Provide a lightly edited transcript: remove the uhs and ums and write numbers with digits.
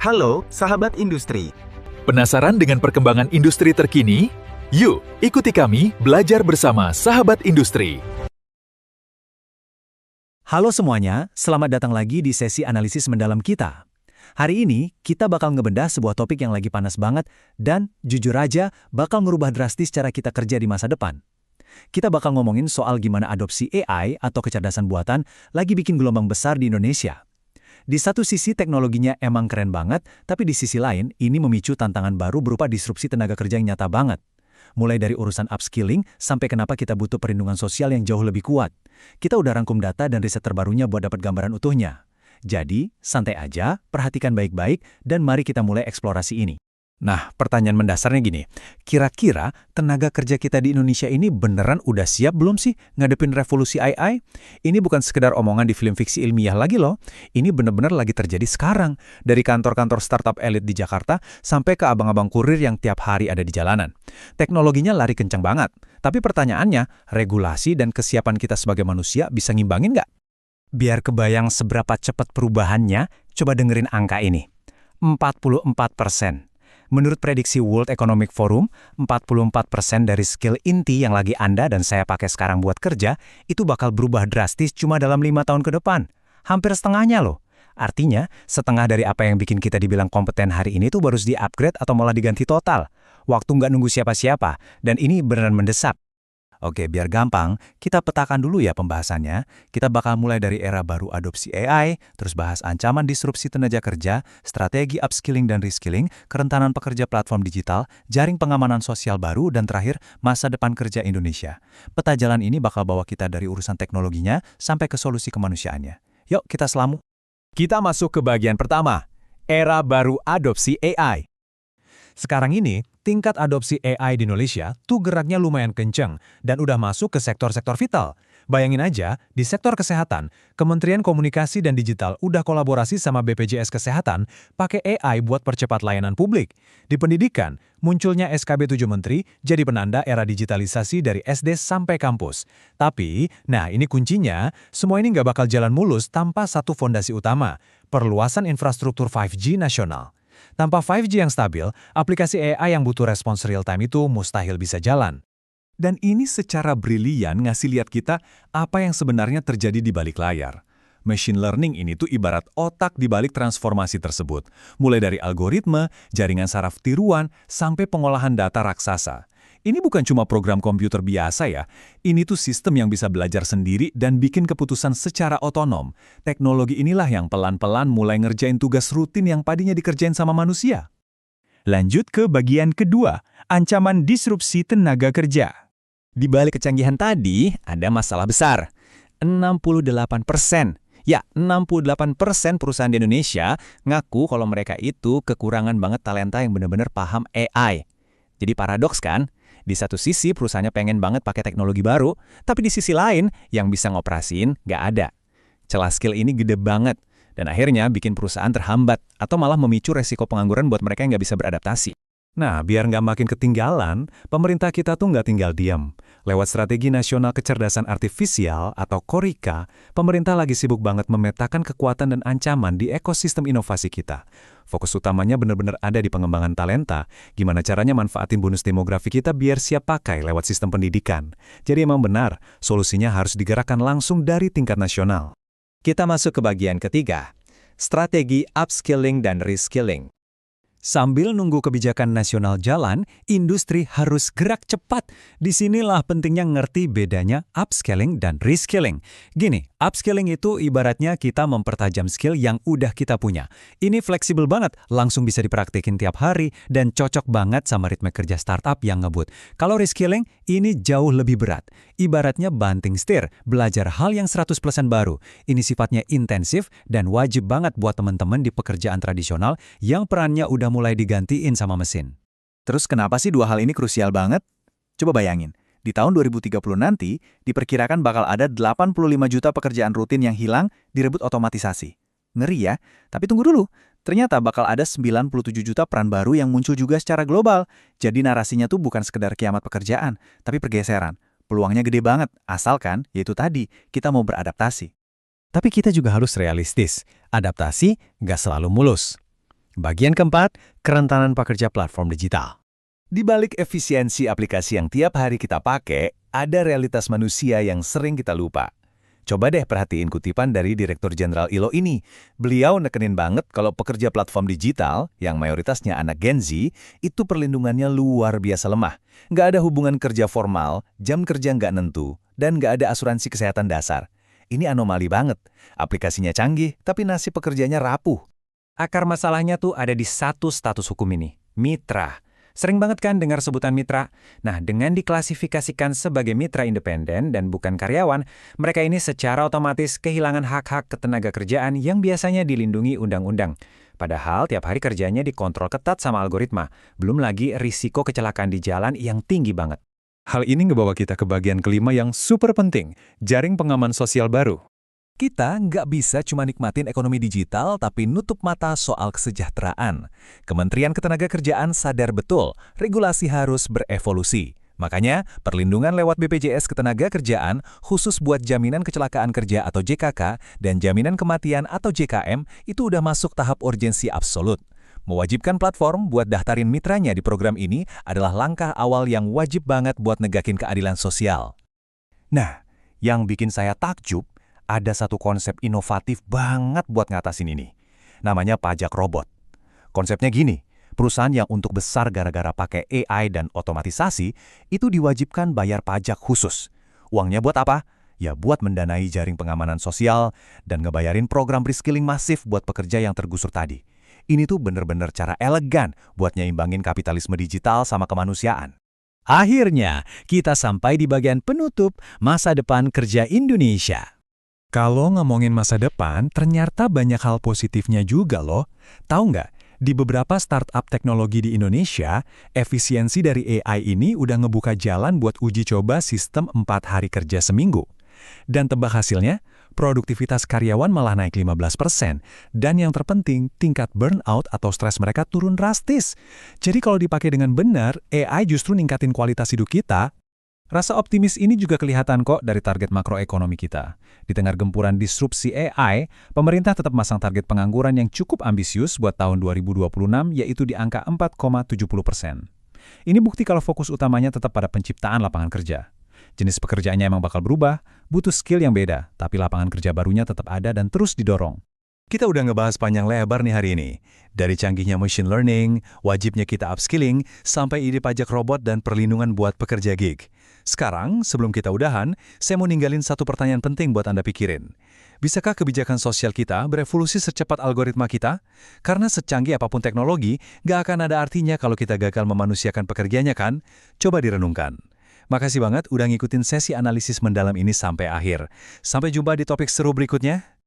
Halo, sahabat industri. Penasaran dengan perkembangan industri terkini? Yuk, ikuti kami belajar bersama sahabat industri. Halo semuanya, selamat datang lagi di sesi analisis mendalam kita. Hari ini, kita bakal ngebedah sebuah topik yang lagi panas banget dan, jujur aja, bakal merubah drastis cara kita kerja di masa depan. Kita bakal ngomongin soal gimana adopsi AI atau kecerdasan buatan lagi bikin gelombang besar di Indonesia. Di satu sisi teknologinya emang keren banget, tapi di sisi lain ini memicu tantangan baru berupa disrupsi tenaga kerja yang nyata banget. Mulai dari urusan upskilling sampai kenapa kita butuh perlindungan sosial yang jauh lebih kuat. Kita udah rangkum data dan riset terbarunya buat dapat gambaran utuhnya. Jadi, santai aja, perhatikan baik-baik, dan mari kita mulai eksplorasi ini. Nah, pertanyaan mendasarnya gini, kira-kira tenaga kerja kita di Indonesia ini beneran udah siap belum sih ngadepin revolusi AI? Ini bukan sekedar omongan di film fiksi ilmiah lagi loh, ini bener-bener lagi terjadi sekarang, dari kantor-kantor startup elit di Jakarta sampai ke abang-abang kurir yang tiap hari ada di jalanan. Teknologinya lari kencang banget, tapi pertanyaannya, regulasi dan kesiapan kita sebagai manusia bisa ngimbangin nggak? Biar kebayang seberapa cepat perubahannya, coba dengerin angka ini, 44%. Menurut prediksi World Economic Forum, 44% dari skill inti yang lagi Anda dan saya pakai sekarang buat kerja, itu bakal berubah drastis cuma dalam 5 tahun ke depan. Hampir setengahnya loh. Artinya, setengah dari apa yang bikin kita dibilang kompeten hari ini tuh baru di-upgrade atau malah diganti total. Waktu nggak nunggu siapa-siapa, dan ini beneran mendesak. Oke, biar gampang, kita petakan dulu ya pembahasannya. Kita bakal mulai dari era baru adopsi AI, terus bahas ancaman disrupsi tenaga kerja, strategi upskilling dan reskilling, kerentanan pekerja platform digital, jaring pengamanan sosial baru, dan terakhir, masa depan kerja Indonesia. Peta jalan ini bakal bawa kita dari urusan teknologinya sampai ke solusi kemanusiaannya. Yuk, kita selamu. Kita masuk ke bagian pertama, era baru adopsi AI. Sekarang ini, tingkat adopsi AI di Indonesia tuh geraknya lumayan kenceng dan udah masuk ke sektor-sektor vital. Bayangin aja, di sektor kesehatan, Kementerian Komunikasi dan Digital udah kolaborasi sama BPJS Kesehatan pakai AI buat percepat layanan publik. Di pendidikan, munculnya SKB 7 Menteri jadi penanda era digitalisasi dari SD sampai kampus. Tapi, nah ini kuncinya, semua ini nggak bakal jalan mulus tanpa satu fondasi utama, perluasan infrastruktur 5G nasional. Tanpa 5G yang stabil, aplikasi AI yang butuh respons real-time itu mustahil bisa jalan. Dan ini secara brilian ngasih lihat kita apa yang sebenarnya terjadi di balik layar. Machine learning ini tuh ibarat otak di balik transformasi tersebut. Mulai dari algoritma, jaringan saraf tiruan, sampai pengolahan data raksasa. Ini bukan cuma program komputer biasa ya, ini tuh sistem yang bisa belajar sendiri dan bikin keputusan secara otonom. Teknologi inilah yang pelan-pelan mulai ngerjain tugas rutin yang tadinya dikerjain sama manusia. Lanjut ke bagian kedua, ancaman disrupsi tenaga kerja. Di balik kecanggihan tadi, ada masalah besar. 68%. Ya, 68% perusahaan di Indonesia ngaku kalau mereka itu kekurangan banget talenta yang benar-benar paham AI. Jadi paradoks kan? Di satu sisi perusahaannya pengen banget pakai teknologi baru, tapi di sisi lain yang bisa ngoperasiin nggak ada. Celah skill ini gede banget, dan akhirnya bikin perusahaan terhambat atau malah memicu resiko pengangguran buat mereka yang nggak bisa beradaptasi. Nah, biar nggak makin ketinggalan, pemerintah kita tuh nggak tinggal diam. Lewat Strategi Nasional Kecerdasan Artifisial atau KORIKA, pemerintah lagi sibuk banget memetakan kekuatan dan ancaman di ekosistem inovasi kita. Fokus utamanya benar-benar ada di pengembangan talenta, gimana caranya manfaatin bonus demografi kita biar siap pakai lewat sistem pendidikan. Jadi emang benar, solusinya harus digerakkan langsung dari tingkat nasional. Kita masuk ke bagian ketiga, strategi upskilling dan reskilling. Sambil nunggu kebijakan nasional jalan, industri harus gerak cepat. Disinilah pentingnya ngerti bedanya upskilling dan reskilling. Gini, upskilling itu ibaratnya kita mempertajam skill yang udah kita punya. Ini fleksibel banget, langsung bisa dipraktikin tiap hari, dan cocok banget sama ritme kerja startup yang ngebut. Kalau reskilling, ini jauh lebih berat. Ibaratnya banting setir, belajar hal yang 100% baru. Ini sifatnya intensif dan wajib banget buat teman-teman di pekerjaan tradisional yang perannya udah mulai digantiin sama mesin. Terus kenapa sih dua hal ini krusial banget? Coba bayangin, di tahun 2030 nanti, diperkirakan bakal ada 85 juta pekerjaan rutin yang hilang direbut otomatisasi. Ngeri ya, tapi tunggu dulu. Ternyata bakal ada 97 juta peran baru yang muncul juga secara global. Jadi narasinya tuh bukan sekedar kiamat pekerjaan, tapi pergeseran. Peluangnya gede banget, asalkan, yaitu tadi, kita mau beradaptasi. Tapi kita juga harus realistis. Adaptasi nggak selalu mulus. Bagian keempat, kerentanan pekerja platform digital. Di balik efisiensi aplikasi yang tiap hari kita pakai, ada realitas manusia yang sering kita lupa. Coba deh perhatiin kutipan dari Direktur Jenderal ILO ini. Beliau nekenin banget kalau pekerja platform digital, yang mayoritasnya anak Gen Z, itu perlindungannya luar biasa lemah. Nggak ada hubungan kerja formal, jam kerja nggak nentu, dan nggak ada asuransi kesehatan dasar. Ini anomali banget. Aplikasinya canggih, tapi nasib pekerjanya rapuh. Akar masalahnya tuh ada di satu status hukum ini, mitra. Sering banget kan dengar sebutan mitra? Nah, dengan diklasifikasikan sebagai mitra independen dan bukan karyawan, mereka ini secara otomatis kehilangan hak-hak ketenaga kerjaan yang biasanya dilindungi undang-undang. Padahal tiap hari kerjanya dikontrol ketat sama algoritma, belum lagi risiko kecelakaan di jalan yang tinggi banget. Hal ini ngebawa kita ke bagian kelima yang super penting, jaring pengaman sosial baru. Kita nggak bisa cuma nikmatin ekonomi digital tapi nutup mata soal kesejahteraan. Kementerian Ketenagakerjaan sadar betul, regulasi harus berevolusi. Makanya, perlindungan lewat BPJS Ketenagakerjaan khusus buat jaminan kecelakaan kerja atau JKK dan jaminan kematian atau JKM itu udah masuk tahap urgensi absolut. Mewajibkan platform buat daftarin mitranya di program ini adalah langkah awal yang wajib banget buat negakin keadilan sosial. Nah, yang bikin saya takjub, ada satu konsep inovatif banget buat ngatasin ini. Namanya pajak robot. Konsepnya gini, perusahaan yang untuk besar gara-gara pakai AI dan otomatisasi, itu diwajibkan bayar pajak khusus. Uangnya buat apa? Ya buat mendanai jaring pengamanan sosial dan ngebayarin program reskilling masif buat pekerja yang tergusur tadi. Ini tuh bener-bener cara elegan buat nyeimbangin kapitalisme digital sama kemanusiaan. Akhirnya, kita sampai di bagian penutup masa depan kerja Indonesia. Kalau ngomongin masa depan, ternyata banyak hal positifnya juga loh. Tahu nggak, di beberapa startup teknologi di Indonesia, efisiensi dari AI ini udah ngebuka jalan buat uji coba sistem 4 hari kerja seminggu. Dan tebak hasilnya, produktivitas karyawan malah naik 15%. Dan yang terpenting, tingkat burnout atau stres mereka turun drastis. Jadi kalau dipakai dengan benar, AI justru ningkatin kualitas hidup kita. Rasa optimis ini juga kelihatan kok dari target makroekonomi kita. Di tengah gempuran disrupsi AI, pemerintah tetap masang target pengangguran yang cukup ambisius buat tahun 2026, yaitu di angka 4,70%. Ini bukti kalau fokus utamanya tetap pada penciptaan lapangan kerja. Jenis pekerjaannya emang bakal berubah, butuh skill yang beda, tapi lapangan kerja barunya tetap ada dan terus didorong. Kita udah ngebahas panjang lebar nih hari ini. Dari canggihnya machine learning, wajibnya kita upskilling, sampai ide pajak robot dan perlindungan buat pekerja gig. Sekarang, sebelum kita udahan, saya mau ninggalin satu pertanyaan penting buat Anda pikirin. Bisakah kebijakan sosial kita berevolusi secepat algoritma kita? Karena secanggih apapun teknologi, gak akan ada artinya kalau kita gagal memanusiakan pekerjaannya kan? Coba direnungkan. Makasih banget udah ngikutin sesi analisis mendalam ini sampai akhir. Sampai jumpa di topik seru berikutnya.